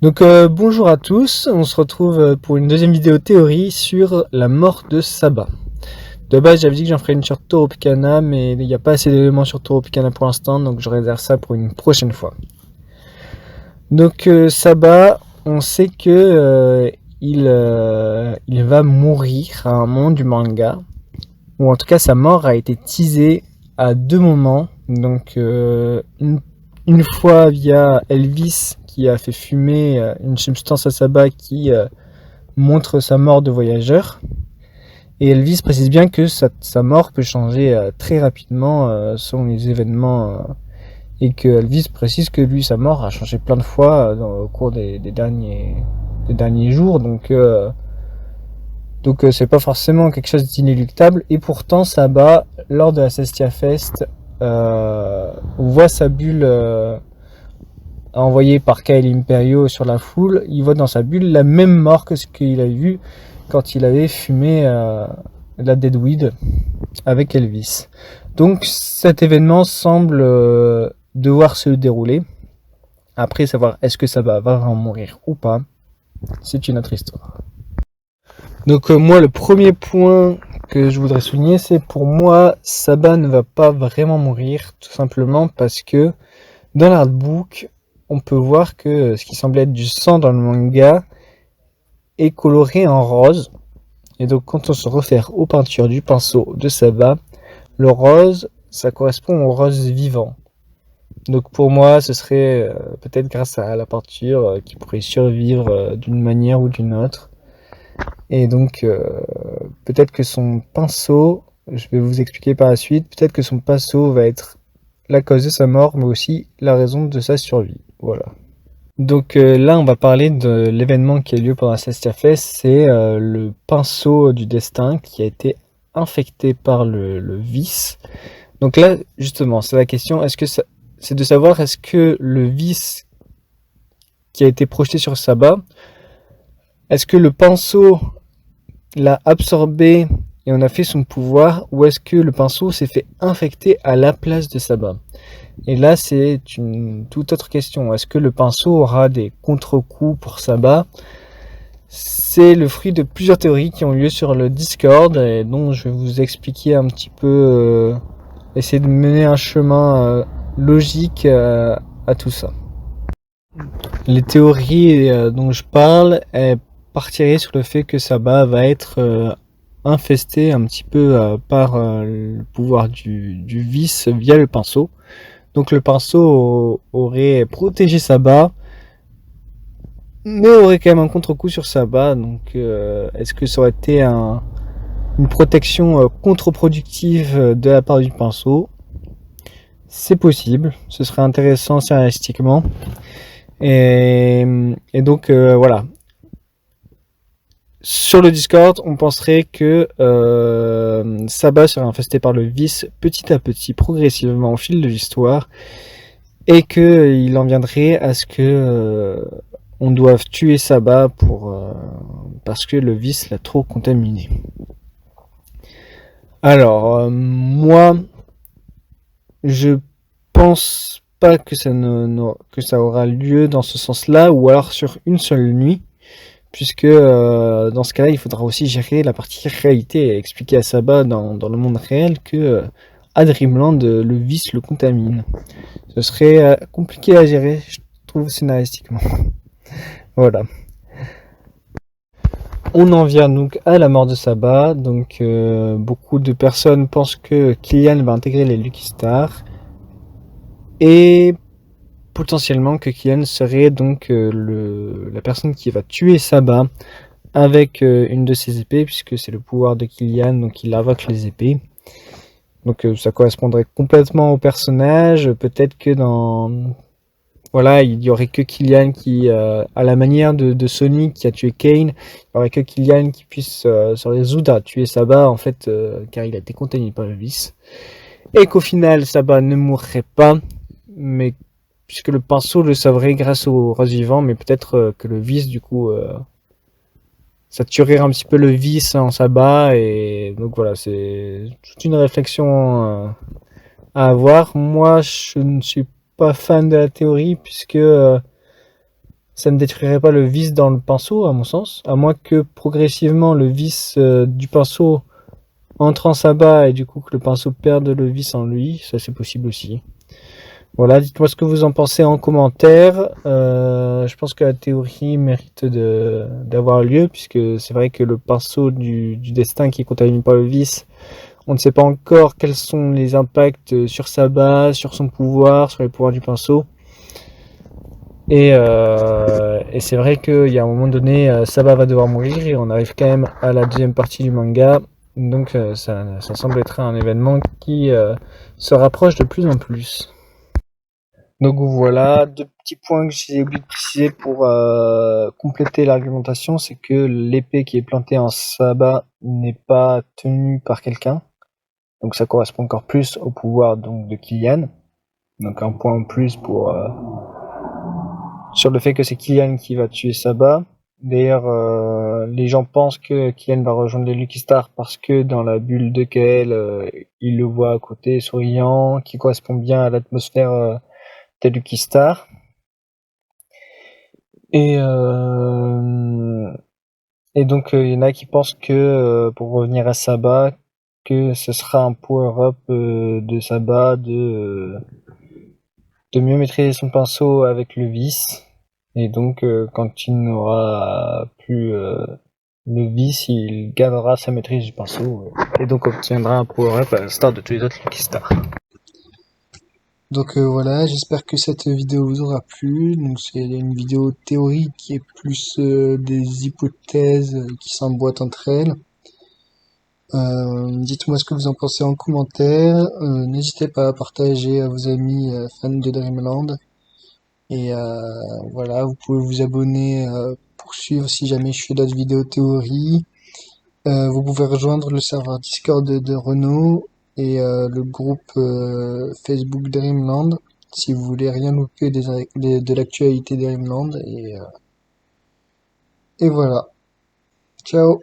Bonjour à tous, on se retrouve pour une deuxième vidéo théorie sur la mort de Saba. De base j'avais dit que j'en ferais une sur Toropicana, mais il n'y a pas assez d'éléments sur Toropicana pour l'instant, donc je réserve ça pour une prochaine fois. Saba, on sait que il va mourir à un moment du manga, ou en tout cas sa mort a été teasée à deux moments. Une fois via Elvis qui a fait fumer une substance à Saba qui montre sa mort de voyageur. Et Elvis précise bien que sa mort peut changer très rapidement selon les événements. Et que Elvis précise que lui, sa mort a changé plein de fois au cours des derniers jours. C'est pas forcément quelque chose d'inéluctable. Et pourtant, Saba, lors de la Sestia Fest, on voit sa bulle envoyée par Kyle Imperio sur la foule. Il voit dans sa bulle la même mort que ce qu'il a vu quand il avait fumé la Deadweed avec Elvis. Donc cet événement semble devoir se dérouler. Après, savoir est-ce que Saba va vraiment mourir ou pas, c'est une autre histoire. Moi, le premier point que je voudrais souligner, c'est pour moi, Saba ne va pas vraiment mourir, tout simplement parce que dans l'artbook, on peut voir que ce qui semblait être du sang dans le manga est coloré en rose. Et donc quand on se réfère aux peintures du pinceau de Saba, le rose, ça correspond au rose vivant. Donc pour moi, ce serait peut-être grâce à la peinture qui pourrait survivre d'une manière ou d'une autre. Et donc peut-être que son pinceau, je vais vous expliquer par la suite, peut-être que son pinceau va être la cause de sa mort, mais aussi la raison de sa survie. Voilà. Là, on va parler de l'événement qui a lieu pendant la Sestia Fest, c'est le pinceau du destin qui a été infecté par le vice. Donc là, justement, c'est la question, c'est de savoir est-ce que le vice qui a été projeté sur Saba, est-ce que le pinceau l'a absorbé et on a fait son pouvoir, ou est-ce que le pinceau s'est fait infecter à la place de Saba? Et là, c'est une toute autre question. Est-ce que le pinceau aura des contre-coups pour Saba? C'est le fruit de plusieurs théories qui ont lieu sur le Discord et dont je vais vous expliquer un petit peu, essayer de mener un chemin logique à tout ça. Les théories dont je parle, elles partiraient sur le fait que Saba va être infesté un petit peu par le pouvoir du vice via le pinceau. Donc le pinceau aurait protégé Saba, mais aurait quand même un contre-coup sur Saba. Donc est-ce que ça aurait été une protection contre-productive de la part du pinceau? C'est possible, ce serait intéressant scénaristiquement. Et donc voilà. Sur le Discord, on penserait que Saba serait infesté par le vice petit à petit, progressivement au fil de l'histoire, et qu'il en viendrait à ce que on doive tuer Saba parce que le vice l'a trop contaminé. Alors, moi, je pense pas que ça aura lieu dans ce sens-là, ou alors sur une seule nuit, puisque dans ce cas-là, il faudra aussi gérer la partie réalité et expliquer à Saba dans le monde réel que à Dreamland, le vice le contamine. Ce serait compliqué à gérer, je trouve, scénaristiquement. Voilà. On en vient donc à la mort de Saba. Beaucoup de personnes pensent que Killian va intégrer les Lucky Stars et potentiellement que Killian serait donc la personne qui va tuer Saba avec une de ses épées, puisque c'est le pouvoir de Killian, donc il invoque les épées. Donc ça correspondrait complètement au personnage. Peut-être que voilà, il y aurait que Killian qui, à la manière de Sonic qui a tué Kane, il y aurait que Killian qui puisse se résoudre à tuer Saba, en fait, car il a été contaminé par le vice. Et qu'au final, Saba ne mourrait pas, mais puisque le pinceau le sauverait grâce au rose vivant, mais peut-être que le vice, du coup, ça tuerait un petit peu le vice en Saba, et donc voilà, c'est toute une réflexion à avoir. Moi, je ne suis pas fan de la théorie, puisque ça ne détruirait pas le vis dans le pinceau, à mon sens, à moins que progressivement le vis du pinceau entre en sabbat et du coup que le pinceau perde le vis en lui, ça c'est possible aussi. Voilà, dites-moi ce que vous en pensez en commentaire. Je pense que la théorie mérite d'avoir lieu, puisque c'est vrai que le pinceau du destin qui est contaminé par le vice, on ne sait pas encore quels sont les impacts sur sa base, sur son pouvoir, sur les pouvoirs du pinceau. Et c'est vrai qu'il y a un moment donné, Saba va devoir mourir, et on arrive quand même à la deuxième partie du manga. Donc ça semble être un événement qui se rapproche de plus en plus. Donc voilà, deux petits points que j'ai oublié de préciser pour compléter l'argumentation, c'est que l'épée qui est plantée en sabbat n'est pas tenue par quelqu'un. Donc ça correspond encore plus au pouvoir donc de Killian. Donc un point en plus pour sur le fait que c'est Killian qui va tuer Sabah. D'ailleurs, les gens pensent que Killian va rejoindre les Lucky Stars parce que dans la bulle de Kael, il le voit à côté souriant, qui correspond bien à l'atmosphère des Lucky Stars. Et donc il y en a qui pensent que pour revenir à Sabah, que ce sera un power-up de Sabah de mieux maîtriser son pinceau avec le vis. Et donc quand il n'aura plus le vis, il gagnera sa maîtrise du pinceau et donc obtiendra un power-up à l'instar de tous les autres Lucky Stars. Donc voilà, j'espère que cette vidéo vous aura plu. Donc c'est une vidéo théorique qui est plus des hypothèses qui s'emboîtent entre elles. Dites-moi ce que vous en pensez en commentaire. N'hésitez pas à partager à vos amis fans de Dreamland. Et voilà, vous pouvez vous abonner pour suivre si jamais je fais d'autres vidéos théorie. Vous pouvez rejoindre le serveur Discord de Renault et le groupe Facebook Dreamland si vous voulez rien louper de l'actualité Dreamland. Et voilà. Ciao!